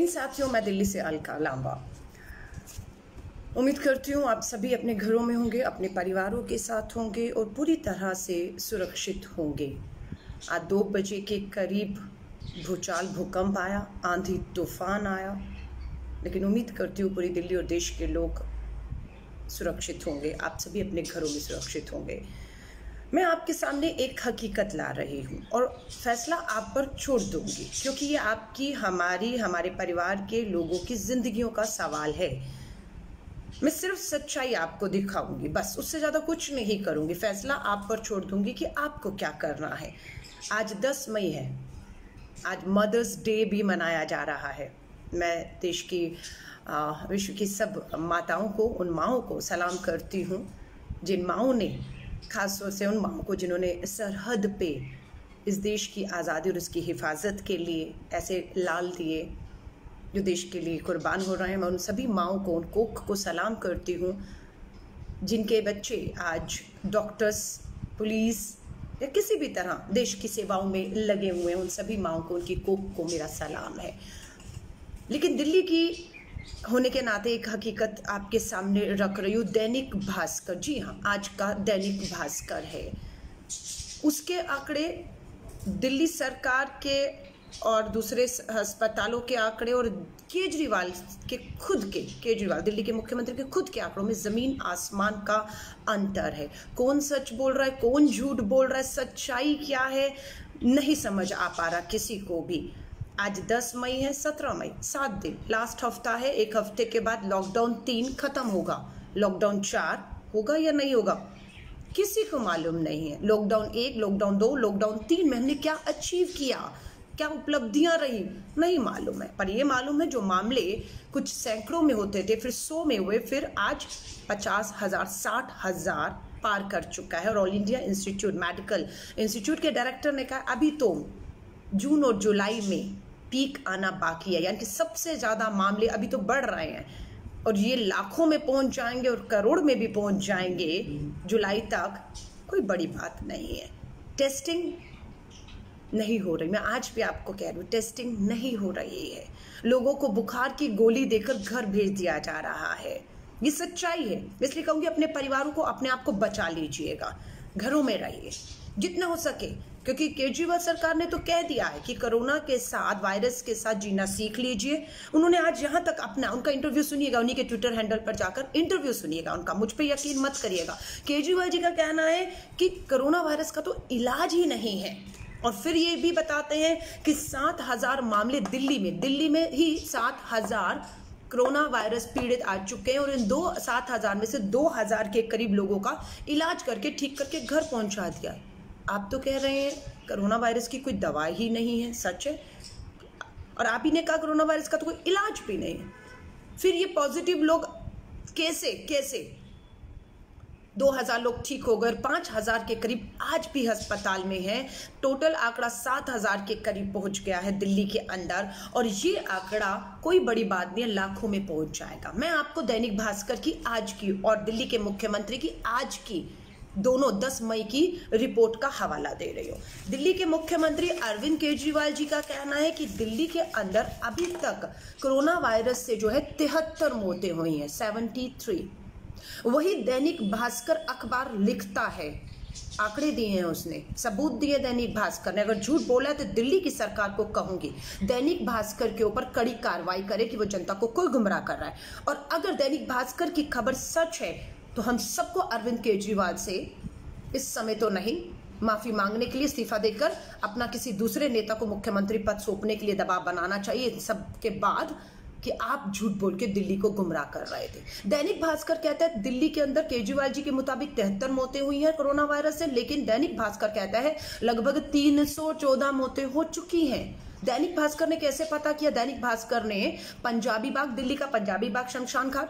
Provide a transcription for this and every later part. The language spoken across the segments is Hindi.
साथियों, मैं दिल्ली से अलका लांबा। उम्मीद करती हूँ आप सभी अपने घरों में होंगे, अपने परिवारों के साथ होंगे और पूरी तरह से सुरक्षित होंगे। आज 2 बजे के करीब भूचाल भूकंप आया, आंधी तूफान आया, लेकिन उम्मीद करती हूँ पूरी दिल्ली और देश के लोग सुरक्षित होंगे। आप सभी अपने घरों में सुरक्षित होंगे। मैं आपके सामने एक हकीकत ला रही हूँ और फैसला आप पर छोड़ दूंगी, क्योंकि ये आपकी, हमारे परिवार के लोगों की जिंदगियों का सवाल है। मैं सिर्फ सच्चाई आपको दिखाऊंगी, बस, उससे ज़्यादा कुछ नहीं करूंगी। फैसला आप पर छोड़ दूंगी कि आपको क्या करना है। आज 10 मई है, आज मदर्स डे भी मनाया जा रहा है। मैं देश की, विश्व की सब माताओं को, उन माओं को सलाम करती हूँ, जिन माओं ने, खासतौर से उन माओं को जिन्होंने सरहद पे इस देश की आज़ादी और उसकी हिफाजत के लिए ऐसे लाल दिए, जो देश के लिए कुर्बान हो रहे हैं। मैं उन सभी माओं को, उन कोख को सलाम करती हूँ, जिनके बच्चे आज डॉक्टर्स, पुलिस या किसी भी तरह देश की सेवाओं में लगे हुए हैं। उन सभी माओं को, उनकी कोख को मेरा सलाम है। लेकिन दिल्ली की होने के नाते एक हकीकत आपके सामने रख रही हूँ। दैनिक भास्कर, जी हाँ, आज का दैनिक भास्कर है, उसके आंकड़े, दिल्ली सरकार के और दूसरे अस्पतालों के आंकड़े और केजरीवाल दिल्ली के मुख्यमंत्री के खुद के आंकड़ों में जमीन आसमान का अंतर है। कौन सच बोल रहा है, कौन झूठ बोल रहा है, सच्चाई क्या है, नहीं समझ आ पा रहा किसी को भी। आज 10 मई है, 17 मई, 7 दिन, लास्ट हफ्ता है। एक हफ्ते के बाद लॉकडाउन 3 खत्म होगा, लॉकडाउन 4 होगा या नहीं होगा, किसी को मालूम नहीं है। लॉकडाउन 1, लॉकडाउन 2, लॉकडाउन 3 में हमने क्या अचीव किया, क्या उपलब्धियां रही, नहीं मालूम है। पर ये मालूम है, जो मामले कुछ सैकड़ों में होते थे, फिर 100 में हुए, फिर आज 50,000, 60,000 पार कर चुका है। और ऑल इंडिया मेडिकल इंस्टीट्यूट के डायरेक्टर ने कहा अभी तो जून और जुलाई में पीक आना बाकी है, यानी कि सबसे ज्यादा मामले अभी तो बढ़ रहे हैं और ये लाखों में पहुंच जाएंगे और करोड़ में भी पहुंच जाएंगे जुलाई तक। कोई बड़ी बात नहीं है। टेस्टिंग नहीं हो रही, मैं आज भी आपको कह रही हूँ, टेस्टिंग नहीं हो रही है। लोगों को बुखार की गोली देकर घर भेज दिया जा रहा है। ये सच्चाई है। इसलिए कहूंगी, अपने परिवारों को, अपने आप को बचा लीजिएगा, घरों में रहिए जितना हो सके, क्योंकि केजरीवाल सरकार ने तो कह दिया है कि कोरोना के साथ, वायरस के साथ जीना सीख लीजिए। उन्होंने आज यहां तक उनका इंटरव्यू सुनिएगा, उन्हीं के ट्विटर हैंडल पर जाकर इंटरव्यू सुनिएगा उनका, मुझ पे यकीन मत करिएगा। केजरीवाल जी का कहना है कि कोरोना वायरस का तो इलाज ही नहीं है। और फिर ये भी बताते हैं कि 7,000 मामले दिल्ली में ही 7,000 कोरोना वायरस पीड़ित आ चुके हैं और इन 7,000 में से 2,000 के करीब लोगों का इलाज करके, ठीक करके घर पहुंचा दिया। आप तो कह रहे हैं कोरोना वायरस की कोई दवा ही नहीं है, सच है। और आप ही ने कहा कोरोना वायरस का तो कोई इलाज भी नहीं है। फिर ये पॉजिटिव लोग कैसे 2,000 लोग ठीक हो गए, 5,000 के करीब आज भी अस्पताल में हैं। टोटल आंकड़ा 7,000 के करीब पहुंच गया है दिल्ली के अंदर, और ये आंकड़ा कोई बड़ी बात नहीं है, लाखों में पहुंच जाएगा। मैं आपको दैनिक भास्कर की आज की और दिल्ली के मुख्यमंत्री की आज की, दोनों 10 मई की रिपोर्ट का हवाला दे रही हूँ। दिल्ली के मुख्यमंत्री अरविंद केजरीवाल जी का कहना है कि दिल्ली के अंदर अभी तक कोरोना वायरस से जो है 73 मौतें हुई हैं, 73। वही दैनिक भास्कर अखबार लिखता है, आंकड़े दिए हैं उसने, सबूत दिए दैनिक भास्कर ने। अगर झूठ बोला है तो दिल्ली की सरकार को कहूंगी, दैनिक भास्कर के ऊपर कड़ी कार्रवाई करे कि वो जनता को कोई गुमराह कर रहा है। और अगर दैनिक भास्कर की खबर सच है तो हम सबको अरविंद केजरीवाल से इस समय तो नहीं, माफी मांगने के लिए, इस्तीफा देकर अपना किसी दूसरे नेता को मुख्यमंत्री पद सौंपने के लिए दबाव बनाना चाहिए, इन सब के बाद कि आप झूठ बोल के दिल्ली को गुमराह कर रहे थे। दैनिक भास्कर कहता है दिल्ली के अंदर केजरीवाल जी के मुताबिक 73 मौतें हुई हैं कोरोना वायरस से, लेकिन दैनिक भास्कर कहता है लगभग 314 मौतें हो चुकी हैं। दैनिक भास्कर ने कैसे पता किया? दैनिक भास्कर ने पंजाबी बाग, दिल्ली का पंजाबी बाग शमशान घाट,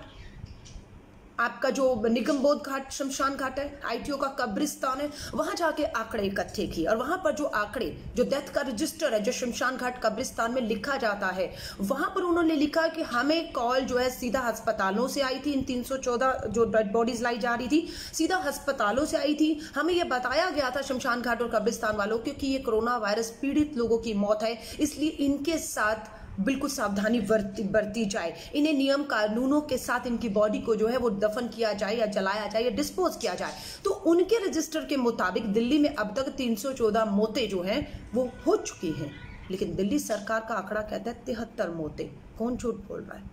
आपका जो निगम बोध घाट शमशान घाट है, आईटीओ का कब्रिस्तान है, वहां जाके आंकड़े इकट्ठे किए। और वहां पर जो आंकड़े, जो डेथ का रजिस्टर है, जो शमशान घाट कब्रिस्तान में लिखा जाता है, वहां पर उन्होंने लिखा कि हमें कॉल जो है सीधा अस्पतालों से आई थी। इन 314 जो डेड बॉडीज लाई जा रही थी सीधा अस्पतालों से आई थी। हमें यह बताया गया था शमशान घाट और कब्रिस्तान वालों, क्योंकि ये कोरोना वायरस पीड़ित लोगों की मौत है, इसलिए इनके साथ बिल्कुल सावधानी बरती जाए। इन्हें नियम कानूनों के साथ इनकी बॉडी को जो है वो दफन किया जाए या जलाया जाए या डिस्पोज किया जाए। तो उनके रजिस्टर के मुताबिक दिल्ली में अब तक 314 मौतें जो हैं वो हो चुकी हैं, लेकिन दिल्ली सरकार का आंकड़ा कहता है 73 मौतें। कौन झूठ बोल रहा है,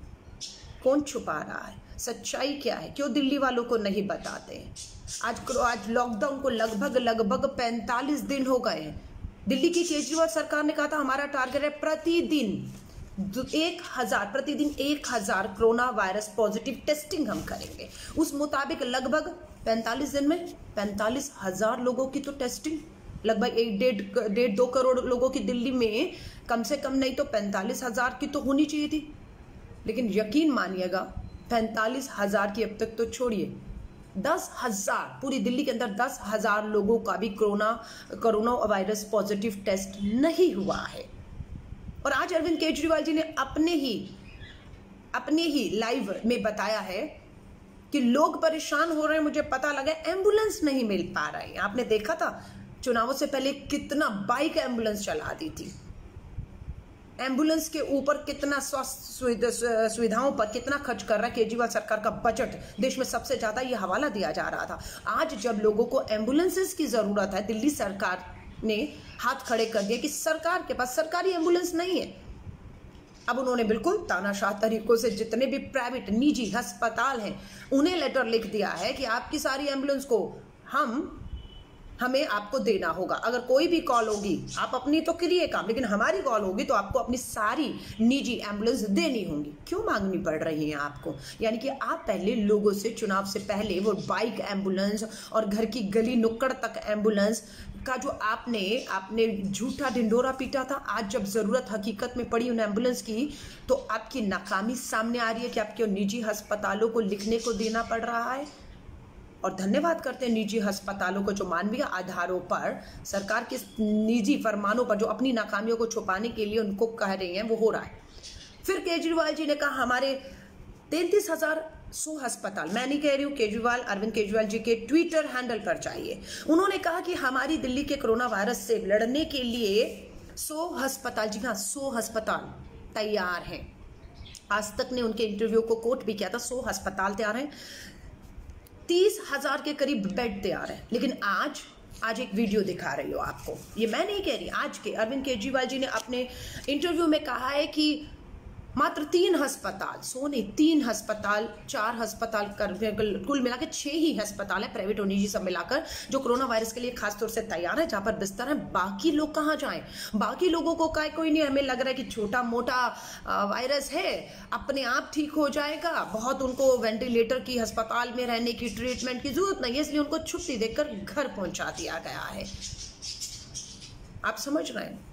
कौन छुपा रहा है, सच्चाई क्या है? क्यों दिल्ली वालों को नहीं बताते हैं? आज लॉकडाउन को लगभग 45 दिन हो गए हैं। दिल्ली की केजरीवाल सरकार ने कहा था हमारा टारगेट है प्रतिदिन 1000 कोरोना वायरस पॉजिटिव टेस्टिंग हम करेंगे। उस मुताबिक लगभग 45 दिन में 45,000 लोगों की तो टेस्टिंग, लगभग 1.5-2 करोड़ लोगों की दिल्ली में कम से कम नहीं तो 45,000 की तो होनी चाहिए थी। लेकिन यकीन मानिएगा 45,000 की अब तक तो छोड़िए, 10,000 पूरी दिल्ली के अंदर 10,000 लोगों का भी कोरोना वायरस पॉजिटिव टेस्ट नहीं हुआ है। और आज अरविंद केजरीवाल जी ने अपने ही लाइव में बताया है कि लोग परेशान हो रहे हैं। मुझे पता लगा एम्बुलेंस नहीं मिल पा रही है। आपने देखा था चुनावों से पहले कितना बाइक एम्बुलेंस चला दी थी, एम्बुलेंस के ऊपर कितना स्वास्थ्य सुविधाओं पर कितना खर्च कर रहा है केजरीवाल सरकार का बजट, देश में सबसे ज्यादा ये हवाला दिया जा रहा था। आज जब लोगों को एम्बुलेंसेस की जरूरत है, दिल्ली सरकार ने हाथ खड़े कर दिए कि सरकार के पास सरकारी एम्बुलेंस नहीं है। अब उन्होंने बिल्कुल तानाशाह तरीकों से जितने भी प्राइवेट निजी अस्पताल हैं उन्हें लेटर लिख दिया है कि आपकी सारी एम्बुलेंस को हमें आपको देना होगा। अगर कोई भी कॉल होगी, आप अपनी तो करिए काम, लेकिन हमारी कॉल होगी तो आपको अपनी सारी निजी एम्बुलेंस देनी होंगी। क्यों मांगनी पड़ रही है आपको? यानी कि आप पहले लोगों से चुनाव से पहले वो बाइक एम्बुलेंस और घर की गली नुक्कड़ तक एम्बुलेंस का जो आपने झूठा ढिंडोरा पीटा था, आज जब जरूरत हकीकत में पड़ी उन एम्बुलेंस की तो आपकी नाकामी सामने आ रही है कि आपके निजी अस्पतालों को लिखने को देना पड़ रहा है। और धन्यवाद करते हैं निजी अस्पतालों को जो मानवीय आधारों पर सरकार के निजी फरमानों पर जो अपनी नाकामियों को छुपाने के लिए उनको कह रही हैं, वो हो रहा है। फिर केजरीवाल जी ने कहा हमारे 33,100 अस्पताल, मैं नहीं कह रही हूँ, केजरीवाल अरविंद केजरीवाल जी के ट्विटर हैंडल पर जाइए। उन्होंने कहा कि हमारी दिल्ली के कोरोना वायरस से लड़ने के लिए 100 अस्पताल, जी हाँ 100 अस्पताल तैयार हैं। आज तक ने उनके इंटरव्यू को कोट भी किया था, 100 अस्पताल तैयार हैं, 30,000 के करीब बेड तैयार है। लेकिन आज एक वीडियो दिखा रही हो आपको, ये मैं नहीं कह रही, आज के अरविंद केजरीवाल जी ने अपने इंटरव्यू में कहा है कि मात्र 3 अस्पताल, 100 नहीं 3 अस्पताल, 4 अस्पताल कर कुल मिलाकर 6 ही अस्पताल है प्राइवेट और निजी सब मिलाकर जो कोरोना वायरस के लिए खासतौर से तैयार है, जहां पर बिस्तर है। बाकी लोग कहाँ जाएं? बाकी लोगों को कोई नहीं, हमें लग रहा है कि छोटा मोटा वायरस है, अपने आप ठीक हो जाएगा, बहुत उनको वेंटिलेटर की अस्पताल में रहने की ट्रीटमेंट की जरूरत नहीं है, इसलिए उनको छुट्टी देकर घर पहुंचा दिया गया है। आप समझ रहे हैं?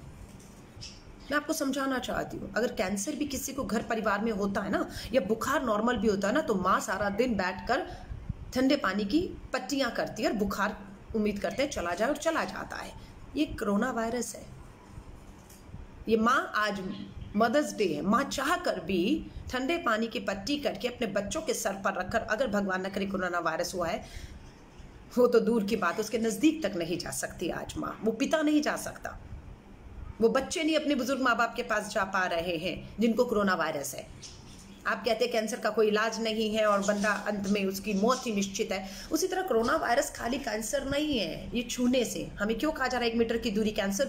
मैं आपको समझाना चाहती हूँ, अगर कैंसर भी किसी को घर परिवार में होता है ना, या बुखार नॉर्मल भी होता है ना, तो माँ सारा दिन बैठकर ठंडे पानी की पट्टियाँ करती है और बुखार उम्मीद करते हैं चला जाए और चला जाता है। ये कोरोना वायरस है। ये माँ, आज मदर्स डे है, माँ चाह कर भी ठंडे पानी की पट्टी करके अपने बच्चों के सर पर रखकर, अगर भगवान न करे कोरोना वायरस हुआ है, वो तो दूर की बात, उसके नज़दीक तक नहीं जा सकती आज माँ, वो पिता नहीं जा सकता, वो बच्चे नहीं अपने बुजुर्ग माँ बाप के पास जा पा रहे हैं जिनको कोरोना वायरस है। आप कहते हैं कैंसर का कोई इलाज नहीं है और बंदा अंत में उसकी मौत ही निश्चित है। उसी तरह कोरोना वायरस खाली कैंसर नहीं है, ये छूने से। हमें क्यों कहा जा रहा है 1 मीटर की दूरी? कैंसर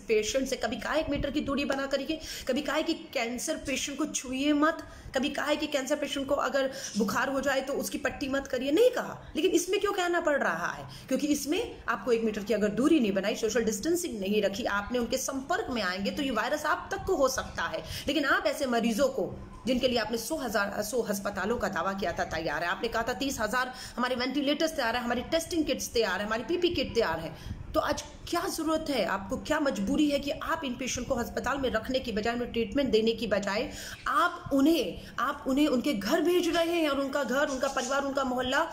पेशेंट से कभी कहा 1 मीटर की दूरी बना करिए, कभी कहा है कि कैंसर पेशेंट को छुइए मत, कभी कहा है कि कैंसर पेशेंट को अगर बुखार हो जाए तो उसकी पट्टी मत करिए, नहीं कहा। लेकिन इसमें क्यों कहना पड़ रहा है? क्योंकि इसमें आपको 1 मीटर की अगर दूरी नहीं बनाई, सोशल डिस्टेंसिंग नहीं रखी, आपने उनके संपर्क में आएंगे तो ये वायरस आप तक को हो सकता है। लेकिन आप ऐसे मरीजों को, जिनके लिए आपने 100 अस्पतालों का दावा किया था तैयार है, आपने कहा था 30,000 हमारे वेंटिलेटर्स तैयार है, हमारी टेस्टिंग किट्स तैयार है, हमारी पीपी किट तैयार है, तो आज क्या जरूरत है आपको, क्या मजबूरी है कि आप इन पेशेंट को अस्पताल में रखने की बजाय, उन्हें ट्रीटमेंट देने की बजाय आप उन्हें उनके घर भेज रहे हैं और उनका घर, उनका परिवार, उनका मोहल्ला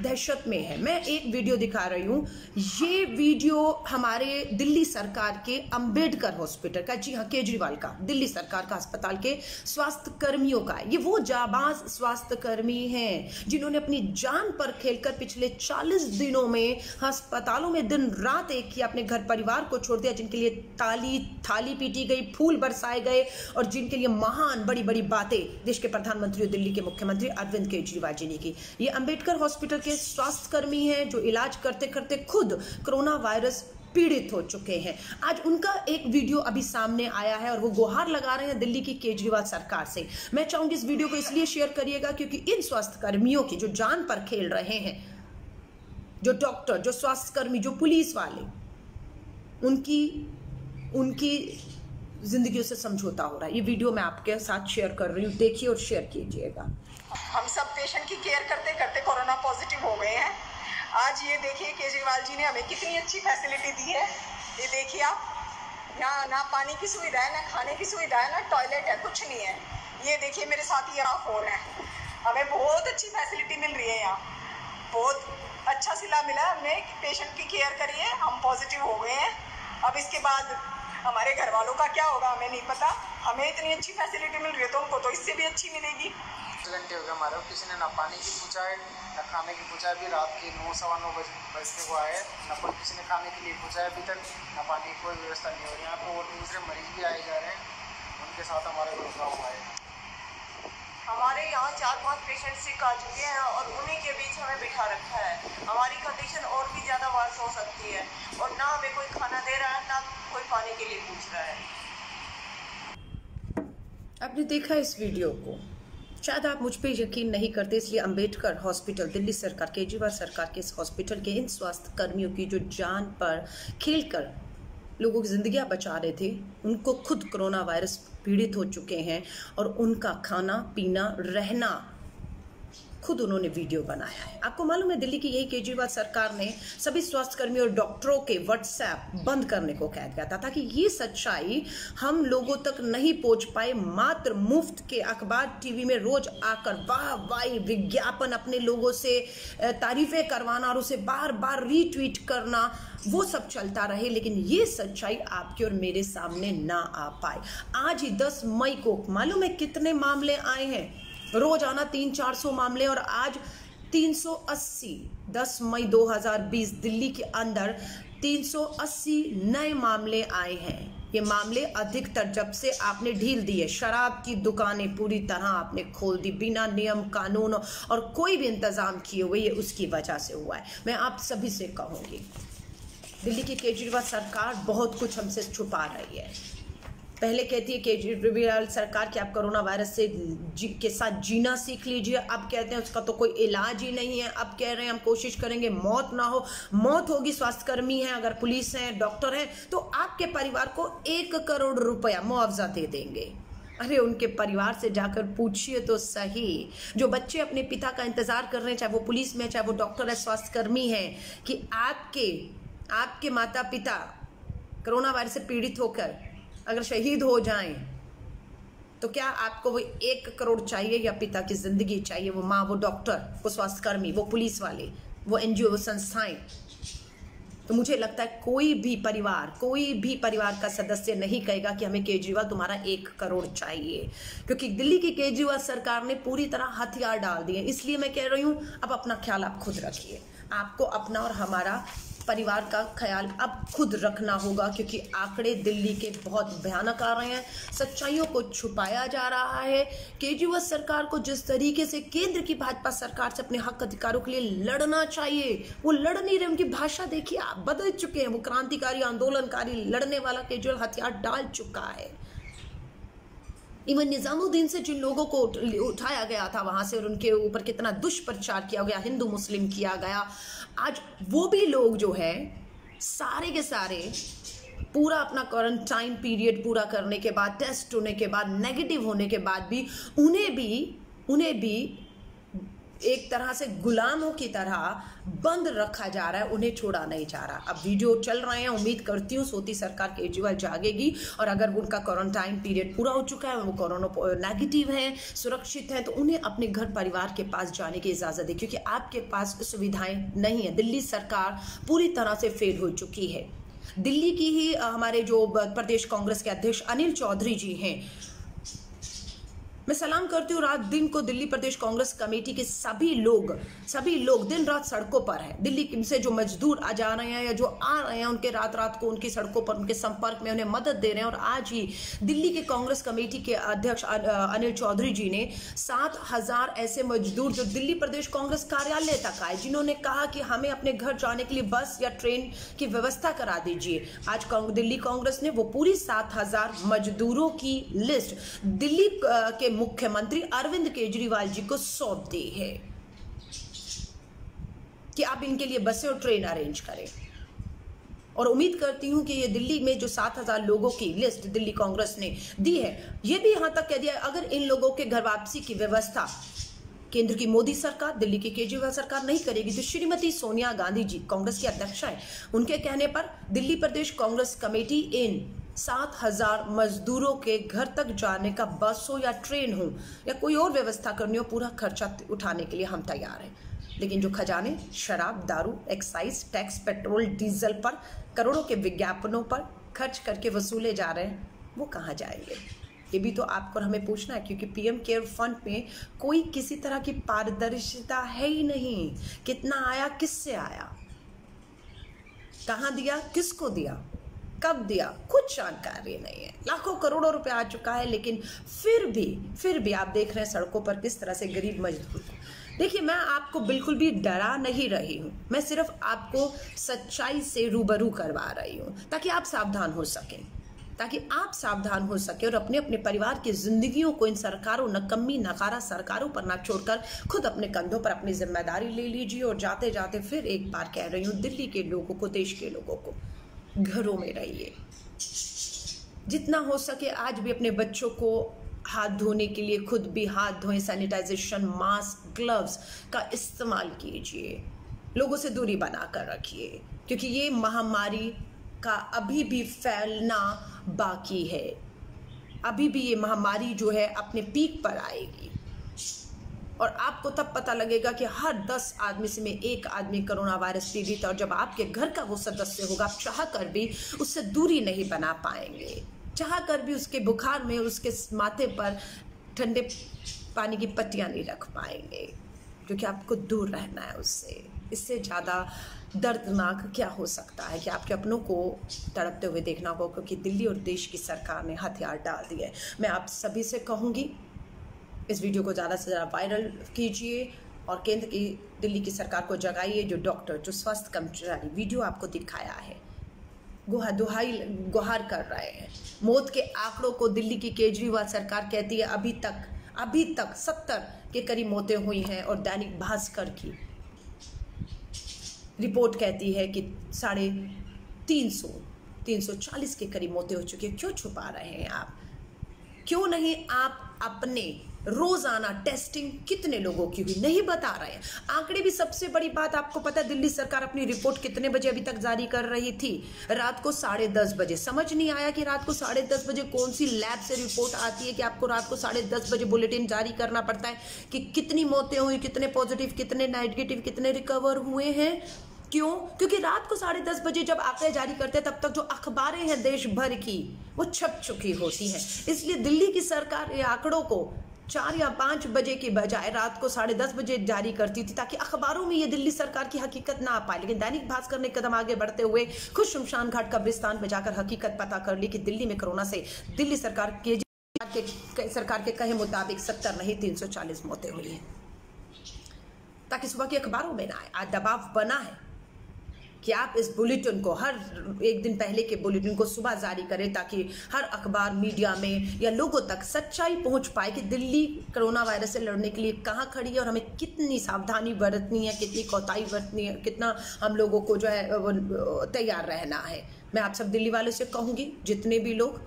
दहशत में है। मैं एक वीडियो दिखा रही हूँ, ये वीडियो हमारे दिल्ली सरकार के अंबेडकर हॉस्पिटल का, जी हाँ केजरीवाल का, दिल्ली सरकार का अस्पताल के स्वास्थ्य कर्मियों का है। ये वो जाबाज स्वास्थ्य कर्मी हैं जिन्होंने अपनी जान पर खेलकर पिछले 40 दिनों में अस्पतालों में दिन रात एक किया, अपने घर परिवार को छोड़ दिया, जिनके लिए थाली पीटी गई, फूल बरसाए गए और जिनके लिए महान बड़ी बड़ी बातें देश के प्रधानमंत्री और दिल्ली के मुख्यमंत्री अरविंद केजरीवाल जी ने की। ये अंबेडकर हॉस्पिटल के स्वास्थ्य कर्मी हैं जो इलाज करते करते खुद कोरोना वायरस पीड़ित हो चुके हैं। आज उनका एक वीडियो अभी सामने आया है और वो गुहार लगा रहे हैं दिल्ली की केजरीवाल सरकार से। मैं चाहूंगी इस वीडियो को इसलिए शेयर करिएगा क्योंकि इन स्वास्थ्य कर्मियों की जो जान पर खेल रहे हैं, जो डॉक्टर, जो स्वास्थ्य कर्मी, जो पुलिस वाले, उनकी जिंदगियों से समझौता हो रहा है। ये वीडियो मैं आपके साथ शेयर कर रही हूँ, देखिए और शेयर कीजिएगा। हम सब पेशेंट की केयर करते करते कोरोना पॉजिटिव हो गए हैं। आज ये देखिए केजरीवाल जी ने हमें कितनी अच्छी फैसिलिटी दी है। ये देखिए आप, यहाँ ना पानी की सुविधा है, ना खाने की सुविधा है, ना टॉयलेट है, कुछ नहीं है। ये देखिए मेरे साथ यहाँ फोन है, हमें बहुत अच्छी फैसिलिटी मिल रही है। यहाँ बहुत अच्छा सिला मिला हमने, पेशेंट की केयर करिए, हम पॉजिटिव हो गए हैं। अब इसके बाद हमारे घर वालों का क्या होगा हमें नहीं पता। हमें इतनी अच्छी फैसिलिटी मिल रही है तो उनको तो इससे भी अच्छी मिलेगी। 2 घंटे हो गए हमारे, किसी ने ना पानी की पूछा है ना खाने की पूछा है। अभी रात के 9 सवा 9 बजने को आए, ना पर किसी ने खाने के लिए पूछा है अभी तक, ना पानी की कोई व्यवस्था नहीं हो रही। यहाँ पर और दूसरे मरीज भी आए जा रहे हैं, उनके साथ हमारा गुजराव हुआ है। हमारे यहाँ 4-5 पेशेंट सिक आ चुके हैं और उन्हीं के बीच हमें बिठा रखा है। हमारी कंडीशन और भी ज़्यादा वर्स हो सकती है और ना हमें कोई खाना दे रहा है, ना कोई पानी के लिए पूछ रहा है। आपने देखा इस वीडियो को, शायद आप मुझ पे यकीन नहीं करते, इसलिए अंबेडकर हॉस्पिटल, दिल्ली सरकार, केजरीवाल सरकार के इस हॉस्पिटल के इन स्वास्थ्य कर्मियों की जो जान पर खेलकर लोगों की जिंदगियां बचा रहे थे, उनको खुद कोरोना वायरस पीड़ित हो चुके हैं और उनका खाना पीना रहना खुद उन्होंने वीडियो बनाया है। आपको मालूम है दिल्ली की यही केजरीवाल सरकार ने सभी स्वास्थ्यकर्मियों और डॉक्टरों के व्हाट्सएप बंद करने को कह दिया था ताकि ये सच्चाई हम लोगों तक नहीं पहुंच पाए। मात्र मुफ्त के अखबार टीवी में रोज आकर वाह वाही विज्ञापन, अपने लोगों से तारीफें करवाना और उसे बार बार रीट्वीट करना, वो सब चलता रहे, लेकिन ये सच्चाई आपके और मेरे सामने ना आ पाए। आज ही 10 मई को मालूम है कितने मामले आए हैं? रोजाना 300-400 मामले और आज 380। 10 मई 2020 दिल्ली के अंदर 380 नए मामले आए हैं। ये मामले अधिकतर जब से आपने ढील दी है, शराब की दुकानें पूरी तरह आपने खोल दी बिना नियम कानून और कोई भी इंतजाम किए हुए, ये उसकी वजह से हुआ है। मैं आप सभी से कहूंगी, दिल्ली की केजरीवाल सरकार बहुत कुछ हमसे छुपा रही है। पहले कहती है केजरीवाल सरकार कि आप कोरोना वायरस के साथ जीना सीख लीजिए, अब कहते हैं उसका तो कोई इलाज ही नहीं है, अब कह रहे हैं हम कोशिश करेंगे मौत ना हो। मौत होगी, स्वास्थ्यकर्मी हैं, अगर पुलिस हैं, डॉक्टर हैं, तो आपके परिवार को 1 करोड़ रुपया मुआवजा दे देंगे। अरे उनके परिवार से जाकर पूछिए तो सही। जो बच्चे अपने पिता का इंतजार कर रहे हैं, चाहे वो पुलिस में, चाहे वो डॉक्टर है, स्वास्थ्यकर्मी हैं, कि आपके माता पिता कोरोना वायरस से पीड़ित होकर अगर शहीद हो जाएं तो क्या आपको वो 1 करोड़ चाहिए या पिता की जिंदगी चाहिए? वो माँ, वो डॉक्टर, वो स्वास्थ्यकर्मी, वो पुलिस वाले, वो एनजीओ, वो संस्थाएं। तो मुझे लगता है कोई भी परिवार का सदस्य नहीं कहेगा कि हमें केजरीवाल तुम्हारा 1 करोड़ चाहिए, क्योंकि दिल्ली की केजरीवाल सरकार ने पूरी तरह हथियार डाल दिए। इसलिए मैं कह रही हूँ, अब अपना ख्याल आप खुद रखिए। आपको अपना और हमारा परिवार का ख्याल अब खुद रखना होगा, क्योंकि आंकड़े दिल्ली के बहुत भयानक आ रहे हैं। सच्चाइयों को छुपाया जा रहा है। केजरीवाल सरकार को जिस तरीके से केंद्र की भाजपा सरकार से अपने हक अधिकारों के लिए लड़ना चाहिए, वो लड़ नहीं रहे। उनकी भाषा देखिए, आप बदल चुके हैं। वो क्रांतिकारी, आंदोलनकारी, लड़ने वाला केजरीवाल हथियार डाल चुका है। इवन निजामुद्दीन से जिन लोगों को उठाया गया था वहां से और उनके ऊपर कितना दुष्प्रचार किया गया, हिंदू मुस्लिम किया गया, आज वो भी लोग जो है सारे के सारे पूरा अपना क्वारंटाइन पीरियड पूरा करने के बाद, टेस्ट होने के बाद, नेगेटिव होने के बाद भी उन्हें भी एक तरह से गुलामों की तरह बंद रखा जा रहा है, उन्हें छोड़ा नहीं जा रहा। अब वीडियो चल रहे हैं, उम्मीद करती हूँ सोती सरकार केजरीवाल जागेगी और अगर उनका क्वारंटाइन पीरियड पूरा हो चुका है, वो कोरोना नेगेटिव हैं, सुरक्षित हैं, तो उन्हें अपने घर परिवार के पास जाने की इजाज़त दे, क्योंकि आपके पास सुविधाएं नहीं है। दिल्ली सरकार पूरी तरह से फेल हो चुकी है। दिल्ली की ही हमारे जो प्रदेश कांग्रेस के अध्यक्ष अनिल चौधरी जी हैं, मैं सलाम करती हूँ, रात दिन को दिल्ली प्रदेश कांग्रेस कमेटी के सभी लोग दिन रात सड़कों पर हैं। दिल्ली से जो मजदूर आ जा रहे हैं या जो आ रहे हैं, उनके रात को उनकी सड़कों पर, उनके संपर्क में, उन्हें मदद दे रहे हैं। और आज ही दिल्ली के कांग्रेस कमेटी के अध्यक्ष अनिल चौधरी जी ने 7,000 ऐसे मजदूर जो दिल्ली प्रदेश कांग्रेस कार्यालय तक आए, जिन्होंने कहा कि हमें अपने घर जाने के लिए बस या ट्रेन की व्यवस्था करा दीजिए। आज दिल्ली कांग्रेस ने वो पूरी 7,000 मजदूरों की लिस्ट दिल्ली के मुख्यमंत्री अरविंद केजरीवाल जी को सौंप दी है कि आप इनके लिए बसें और ट्रेन अरेंज करें। और उम्मीद करती हूं कि ये दिल्ली में जो 7,000 लोगों की लिस्ट दिल्ली कांग्रेस ने दी है, ये भी यहां तक कह दिया है, अगर इन लोगों के घर वापसी की व्यवस्था केंद्र की मोदी सरकार, दिल्ली की केजरीवाल सरकार नहीं करेगी, तो श्रीमती सोनिया गांधी जी कांग्रेस की अध्यक्षा है, उनके कहने पर दिल्ली प्रदेश कांग्रेस कमेटी इन 7,000 मजदूरों के घर तक जाने का बस हो या ट्रेन हो या कोई और व्यवस्था करनी हो, पूरा खर्चा उठाने के लिए हम तैयार हैं। लेकिन जो खजाने शराब, दारू, एक्साइज टैक्स, पेट्रोल, डीजल पर करोड़ों के विज्ञापनों पर खर्च करके वसूले जा रहे हैं, वो कहाँ जाएंगे? ये भी तो आपको और हमें पूछना है, क्योंकि पीएम केयर फंड में कोई किसी तरह की पारदर्शिता है ही नहीं। कितना आया, किससे आया, कहाँ दिया, किसको दिया, कब दिया, कुछ जानकारी नहीं है। लाखों करोड़ों रुपए आ चुका है, लेकिन फिर भी आप देख रहे हैं सड़कों पर किस तरह से गरीब मजदूर। देखिए, मैं आपको बिल्कुल भी डरा नहीं रही हूँ, मैं सिर्फ आपको सच्चाई से रूबरू करवा रही हूँ ताकि आप सावधान हो सकें, और अपने अपने परिवार की जिंदगियों को इन सरकारों, नकम्मी नकारा सरकारों पर ना छोड़कर खुद अपने कंधों पर अपनी जिम्मेदारी ले लीजिए। और जाते जाते फिर एक बार कह रही हूँ, दिल्ली के लोगों को, देश के लोगों को, घरों में रहिए। जितना हो सके आज भी अपने बच्चों को हाथ धोने के लिए खुद भी हाथ धोएं, सैनिटाइजेशन, मास्क, ग्लव्स का इस्तेमाल कीजिए, लोगों से दूरी बनाकर रखिए, क्योंकि ये महामारी का अभी भी फैलना बाकी है। अभी भी ये महामारी जो है अपने पीक पर आएगी और आपको तब पता लगेगा कि हर 10 आदमी से में एक आदमी कोरोना वायरस पीड़ित है। और जब आपके घर का वो सदस्य होगा, आप चाह कर भी उससे दूरी नहीं बना पाएंगे, चाह कर भी उसके बुखार में उसके माथे पर ठंडे पानी की पट्टियाँ नहीं रख पाएंगे, क्योंकि आपको दूर रहना है उससे। इससे ज़्यादा दर्दनाक क्या हो सकता है कि आपके अपनों को तड़पते हुए देखना होगा, क्योंकि दिल्ली और देश की सरकार ने हथियार डाल दिए। मैं आप सभी से कहूँगी, इस वीडियो को ज़्यादा से ज़्यादा वायरल कीजिए और केंद्र की, दिल्ली की सरकार को जगाइए। जो डॉक्टर, जो स्वास्थ्य कर्मचारी वीडियो आपको दिखाया है, गुहार कर रहे हैं। मौत के आंकड़ों को दिल्ली की केजरीवाल सरकार कहती है अभी तक 70 के करीब मौतें हुई हैं, और दैनिक भास्कर की रिपोर्ट कहती है कि 340 के करीब मौतें हो चुकी है। क्यों छुपा रहे हैं आप? क्यों नहीं आप अपने रोजाना टेस्टिंग कितने लोगों की हुई नहीं बता रहे हैं? आंकड़े भी सबसे बड़ी बात, आपको पता है दिल्ली सरकार अपनी रिपोर्ट कितने बजे अभी तक जारी कर रही थी? रात को 10:30 बजे। समझ नहीं आया कि रात को 10:30 बजे कौन सी लैब से रिपोर्ट आती है कि आपको रात को 10:30 बजे बुलेटिन जारी करना पड़ता है कि कितनी मौतें हुई, कितने पॉजिटिव, कितने नेगेटिव, कितने रिकवर हुए हैं। क्यों? क्योंकि रात को 10:30 बजे जब आंकड़े जारी करते हैं, तब तक जो अखबारें हैं देश भर की वो छप चुकी होती हैं। इसलिए दिल्ली की सरकार ये आंकड़ों को 4 या 5 बजे की बजाय रात को 10:30 बजे जारी करती थी, ताकि अखबारों में ये दिल्ली सरकार की हकीकत ना आ पाए। लेकिन दैनिक भास्कर ने कदम आगे बढ़ते हुए खुद शमशान घाट कब्रिस्तान पे जाकर हकीकत पता कर ली कि दिल्ली में कोरोना से दिल्ली सरकार के कहे मुताबिक 70 नहीं 340 मौतें हुई हैं, ताकि सुबह के अखबारों में ना आए। आज दबाव बना है कि आप इस बुलेटिन को, हर एक दिन पहले के बुलेटिन को सुबह जारी करें, ताकि हर अखबार, मीडिया में या लोगों तक सच्चाई पहुंच पाए कि दिल्ली कोरोना वायरस से लड़ने के लिए कहाँ खड़ी है और हमें कितनी सावधानी बरतनी है, कितनी कोताही बरतनी है, कितना हम लोगों को जो है वो तैयार रहना है। मैं आप सब दिल्ली वालों से कहूँगी, जितने भी लोग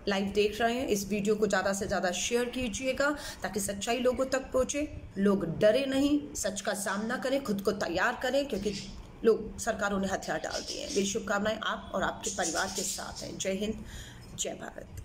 लाइव देख रहे हैं, इस वीडियो को ज़्यादा से ज़्यादा शेयर कीजिएगा ताकि सच्चाई लोगों तक पहुँचे, लोग डरे नहीं, सच का सामना करें, खुद को तैयार करें, क्योंकि लोग सरकारों ने हथियार डाल दिए हैं। मेरी शुभकामनाएं आप और आपके परिवार के साथ हैं। जय हिंद, जय भारत।